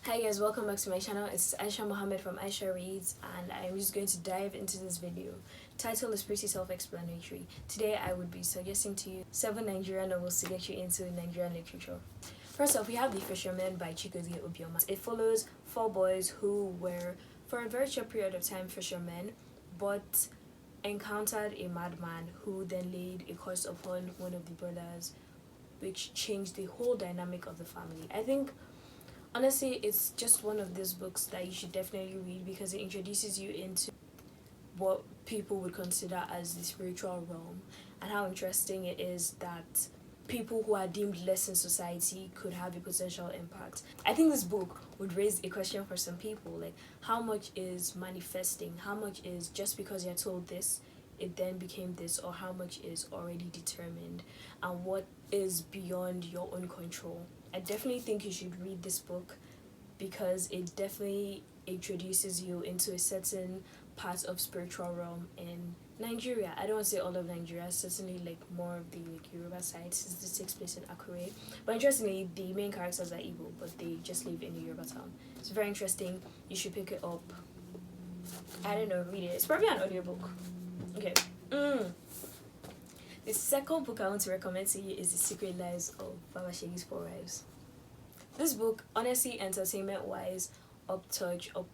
Hi guys, welcome back to my channel. It's Aisha Mohammed from Aisha Reads, and I'm just going to dive into this video. Title is pretty self-explanatory. Today I would be suggesting to you 7 Nigerian novels to get you into Nigerian literature. First off, we have The Fisherman by Chikozie Obioma. It follows 4 boys who were, for a very short period of time, fishermen, but encountered a madman who then laid a curse upon one of the brothers, which changed the whole dynamic of the family. I think honestly, it's just one of those books that you should definitely read because it introduces you into what people would consider as the spiritual realm and how interesting it is that people who are deemed less in society could have a potential impact. I think this book would raise a question for some people, like how much is manifesting, how much is just because you're told this it then became this, or how much is already determined, and what is beyond your own control. I definitely think you should read this book because it definitely introduces you into a certain part of spiritual realm in Nigeria. I don't want to say all of Nigeria, certainly like more of the Yoruba side since this takes place in Akure. But interestingly, the main characters are Igbo, but they just live in a Yoruba town. It's very interesting. You should pick it up. I don't know, read it. It's probably an audiobook. Okay. The second book I want to recommend to you is The Secret Lives of Babashigi's 4 Wives. This book, honestly, entertainment-wise, up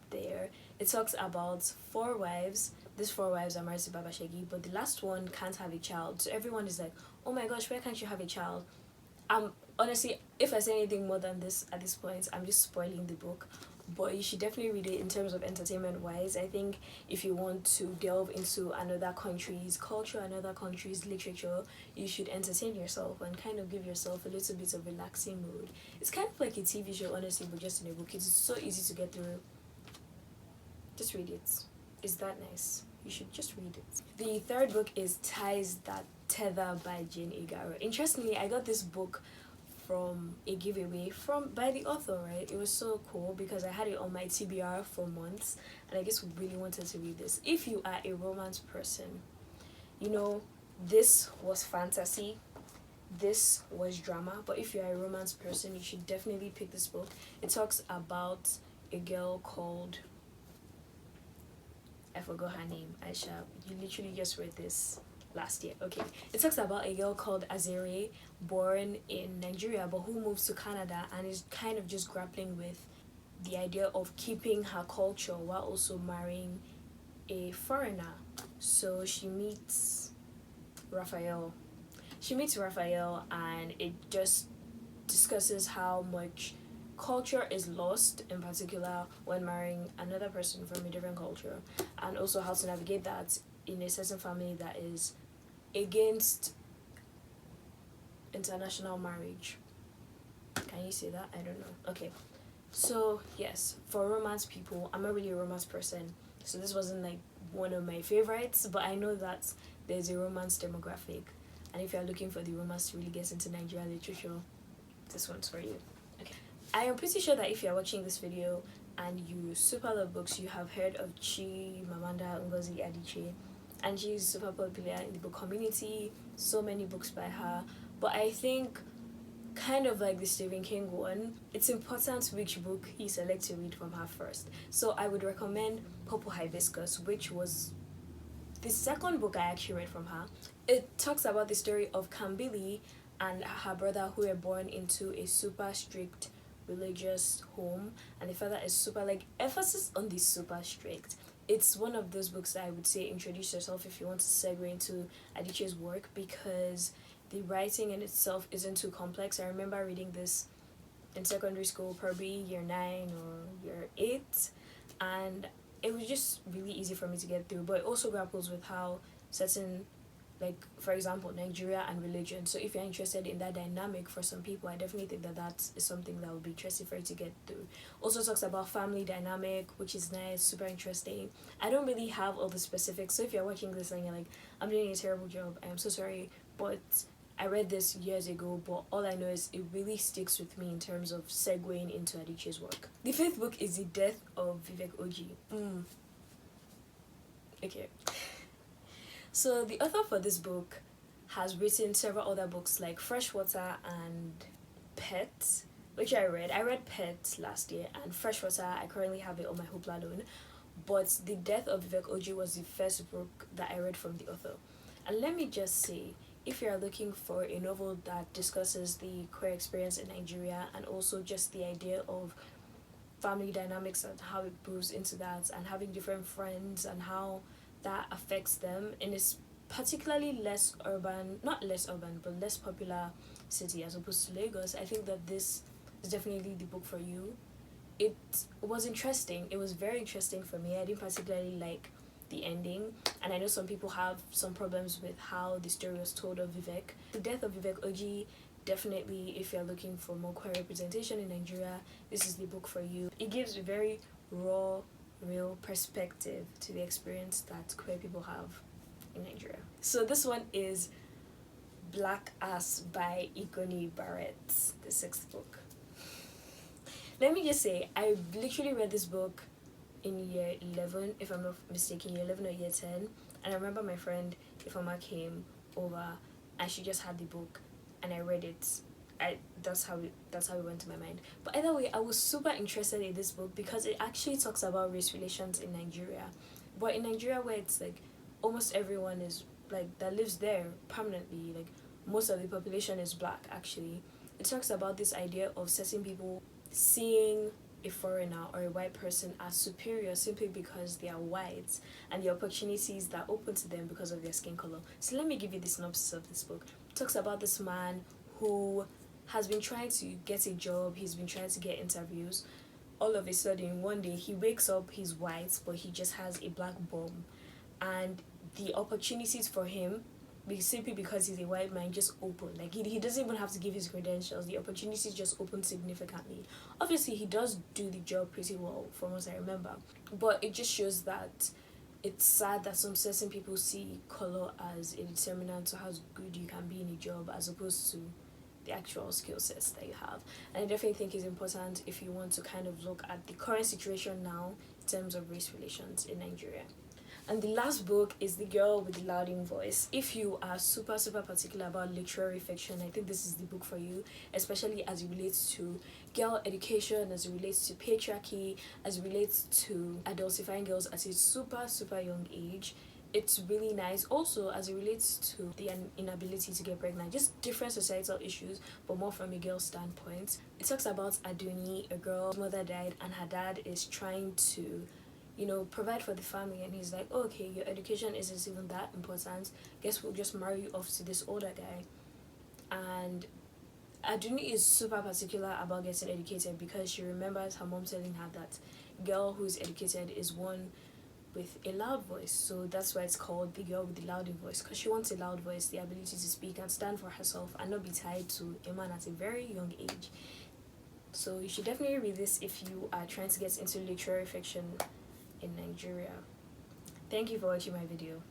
there. It talks about 4 wives. These 4 wives are married to Babashigi, but the last one can't have a child. So everyone is like, oh my gosh, why can't you have a child? Honestly, if I say anything more than this at this point, I'm just spoiling the book. But you should definitely read it in terms of entertainment wise. I think if you want to delve into another country's culture, another country's literature, you should entertain yourself and kind of give yourself a little bit of relaxing mood. It's kind of like a TV show, honestly, but just in a book. It's so easy to get through. Just read it. It's that nice. You should just read it. The third book is Ties That Tether by Jane Igaro. Interestingly, I got this book from a giveaway by the author, right? It was so cool because I had it on my TBR for months and I just really wanted to read this. If you are a romance person, you know, this was fantasy, this was drama, but if you are a romance person, you should definitely pick this book. It talks about a girl called, I forgot her name, Aisha. You literally just read this last year. Okay, it talks about a girl called Azere, born in Nigeria but who moves to Canada and is kind of just grappling with the idea of keeping her culture while also marrying a foreigner. So she meets Raphael. And it just discusses how much culture is lost, in particular when marrying another person from a different culture, and also how to navigate that in a certain family that is against international marriage. Can you say that? I don't know. Okay. So yes, for romance people, I'm not really a romance person, so this wasn't like one of my favorites, but I know that there's a romance demographic, and if you're looking for the romance to really get into Nigerian literature, this one's for you. Okay. I am pretty sure that if you're watching this video and you super love books, you have heard of Chimamanda Ngozi Adichie, and she's super popular in the book community, so many books by her. But I think, kind of like the Stephen King one, it's important which book you select to read from her first. So I would recommend Purple Hibiscus, which was the second book I actually read from her. It talks about the story of Kambili and her brother who were born into a super strict religious home, and the father is super, like, emphasis on the super strict. It's one of those books that I would say introduce yourself if you want to segue into Adichie's work, because the writing in itself isn't too complex. I remember reading this in secondary school, probably year 9 or year 8, and it was just really easy for me to get through. But it also grapples with how certain, like, for example, Nigeria and religion. So if you're interested in that dynamic for some people, I definitely think that that is something that would be interesting for you to get through. Also talks about family dynamic, which is nice, super interesting. I don't really have all the specifics, so if you're watching this and you're like, I'm doing a terrible job, I am so sorry, but I read this years ago, but all I know is it really sticks with me in terms of segueing into Adichie's work. The 5th book is The Death of Vivek Oji. Okay. So the author for this book has written several other books like Freshwater and Pet, which I read. I read Pet last year, and Freshwater, I currently have it on my Hoopla loan. But The Death of Vivek Oji was the first book that I read from the author. And let me just say, if you are looking for a novel that discusses the queer experience in Nigeria and also just the idea of family dynamics and how it moves into that, and having different friends and how that affects them in this particularly less urban, not less urban, but less popular city as opposed to Lagos, I think that this is definitely the book for you. It was interesting. It was very interesting for me. I didn't particularly like the ending, and I know some people have some problems with how the story was told of Vivek. The Death of Vivek Oji, definitely, if you're looking for more queer representation in Nigeria, this is the book for you. It gives a very raw, real perspective to the experience that queer people have in Nigeria. So this one is Black Ass by Igoni Barrett, the sixth book. Let me just say, I literally read this book in year 11, if I'm not mistaken, year 11 or year 10. And I remember my friend Ifama came over and she just had the book and I read it. That's how it went to my mind. But either way, I was super interested in this book because it actually talks about race relations in Nigeria. But in Nigeria, where it's like almost everyone is like that lives there permanently, like most of the population is black actually. It talks about this idea of certain people seeing a foreigner or a white person as superior simply because they are white and the opportunities that are open to them because of their skin color. So let me give you the synopsis of this book. It talks about this man who has been trying to get a job, he's been trying to get interviews. All of a sudden, one day he wakes up, he's white, but he just has a black bum. And the opportunities for him, simply because he's a white man, just open. Like he doesn't even have to give his credentials. The opportunities just open significantly. Obviously, he does do the job pretty well, from what I remember. But it just shows that it's sad that some certain people see color as a determinant to how good you can be in a job as opposed to the actual skill sets that you have. And I definitely think it's important if you want to kind of look at the current situation now in terms of race relations in Nigeria. And the last book is The Girl with the Louding Voice. If you are super particular about literary fiction, I think this is the book for you, especially as it relates to girl education, as it relates to patriarchy, as it relates to adultifying girls at a super young age. It's really nice. Also, as it relates to the inability to get pregnant, just different societal issues, but more from a girl's standpoint. It talks about Aduni, a girl's mother died, and her dad is trying to provide for the family, and he's like, oh, okay, your education isn't even that important, guess we'll just marry you off to this older guy. And Aduni is super particular about getting educated because she remembers her mom telling her that girl who's educated is one with a loud voice. So that's why it's called The Girl with the Louding Voice, because she wants a loud voice, the ability to speak and stand for herself and not be tied to a man at a very young age. So you should definitely read this if you are trying to get into literary fiction in Nigeria. Thank you for watching my video.